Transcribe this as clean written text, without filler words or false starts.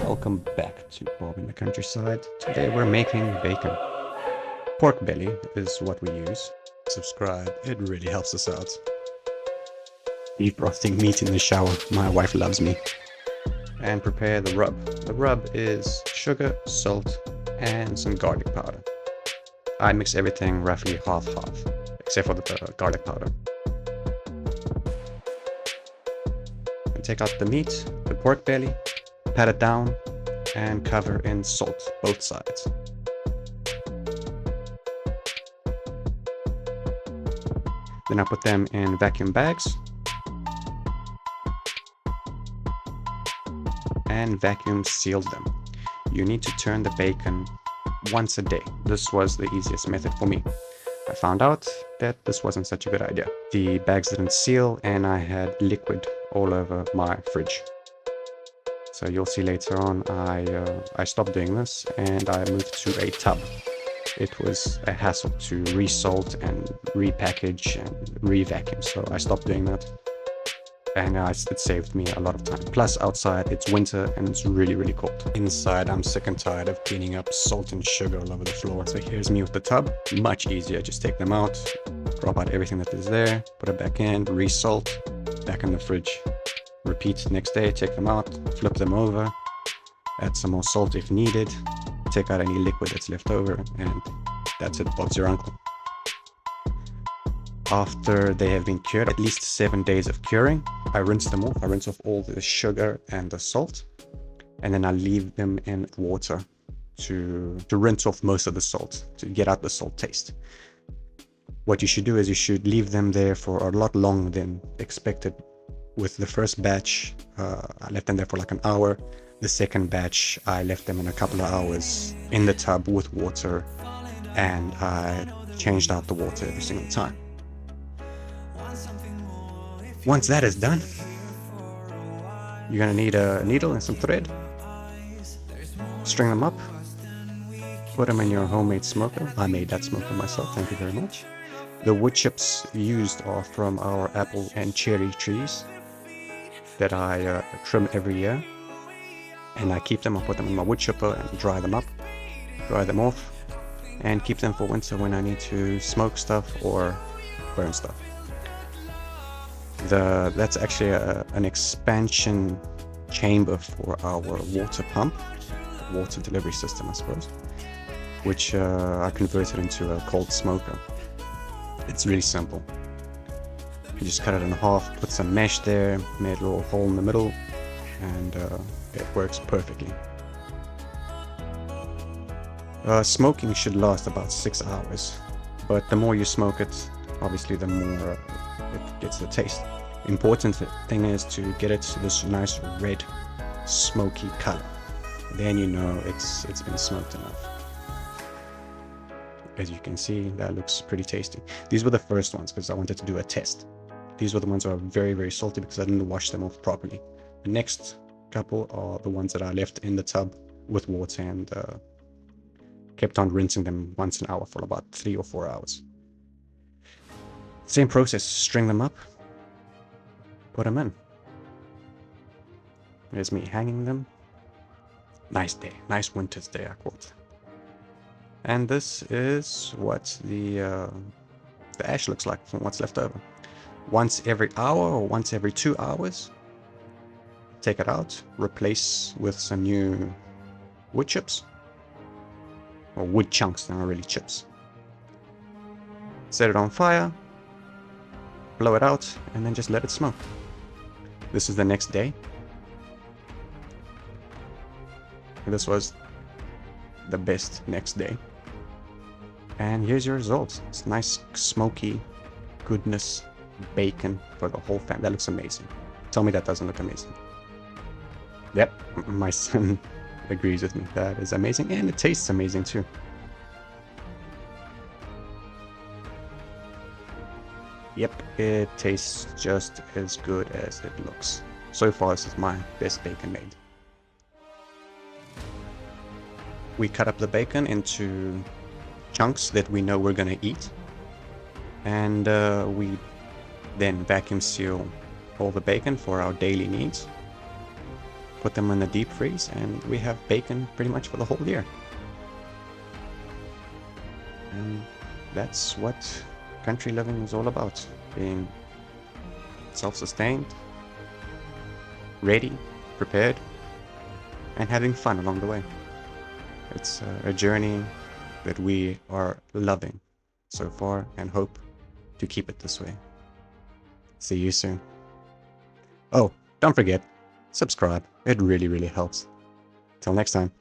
Welcome back to Bob in the Countryside. Today we're making bacon. Pork belly is what we use. Subscribe, it really helps us out. Defrosting meat in the shower, my wife loves me. And prepare the rub. The rub is sugar, salt, and some garlic powder. I mix everything roughly half-half, except for the garlic powder. And take out the meat, the pork belly, pat it down, and cover in salt, both sides. Then I put them in vacuum bags and vacuum seal them. You need to turn the bacon once a day. This was the easiest method for me. I found out that this wasn't such a good idea. The bags didn't seal and I had liquid all over my fridge. So you'll see later on I stopped doing this and I moved to a tub. It was a hassle to resalt and repackage and re-vacuum, so I stopped doing that. And it saved me a lot of time. Plus outside it's winter and it's really cold. Inside I'm sick and tired of cleaning up salt and sugar all over the floor. So here's me with the tub. Much easier, just take them out, drop out everything that is there, put it back in, re-salt, back in the fridge. Repeat next day, take them out, flip them over, add some more salt if needed, take out any liquid that's left over, and that's it, Bob's your uncle. After they have been cured, at least 7 days of curing, I rinse them off. I rinse off all the sugar and the salt, and then I leave them in water to rinse off most of the salt, to get out the salt taste. What you should do is you should leave them there for a lot longer than expected. With the first batch, I left them there for like an hour. The second batch, I left them in a couple of hours in the tub with water, and I changed out the water every single time. Once that is done, you're gonna need a needle and some thread. String them up, put them in your homemade smoker. I made that smoker myself, thank you very much. The wood chips used are from our apple and cherry trees that I trim every year, and I keep them. I put them in my wood chipper and dry them up, dry them off, and keep them for winter when I need to smoke stuff or burn stuff. That's actually an expansion chamber for our water pump, water delivery system I suppose, which I converted into a cold smoker. It's really simple. You just cut it in half, put some mesh there, made a little hole in the middle, and it works perfectly. Smoking should last about 6 hours, but the more you smoke it, obviously the more it gets the taste. Important thing is to get it to this nice red, smoky color. Then you know it's been smoked enough. As you can see, that looks pretty tasty. These were the first ones because I wanted to do a test. These were the ones that are very salty because I didn't wash them off properly. The next couple are the ones that I left in the tub with water and kept on rinsing them once an hour for about 3 or 4 hours. Same process, string them up, put them in. There's me hanging them. Nice day, nice winter's day I quote. And this is what the ash looks like from what's left over. Once every hour or once every 2 hours, take it out, replace with some new wood chips, or wood chunks, they're not really chips. Set it on fire, blow it out, and then just let it smoke. This is the next day. This was the best next day. And here's your results. It's nice, smoky goodness bacon for the whole family. That looks amazing. Tell me that doesn't look amazing. Yep, my son agrees with me. That is amazing, and it tastes amazing too. Yep, it tastes just as good as it looks. So far, this is my best bacon made. We cut up the bacon into chunks that we know we're gonna eat, and we then vacuum seal all the bacon for our daily needs. put them in the deep freeze, and we have bacon pretty much for the whole year. And that's what country living is all about. Being self-sustained, ready, prepared, and having fun along the way. It's a journey that we are loving so far and hope to keep it this way. See you soon. Oh, don't forget, subscribe. It really, really helps. Till next time.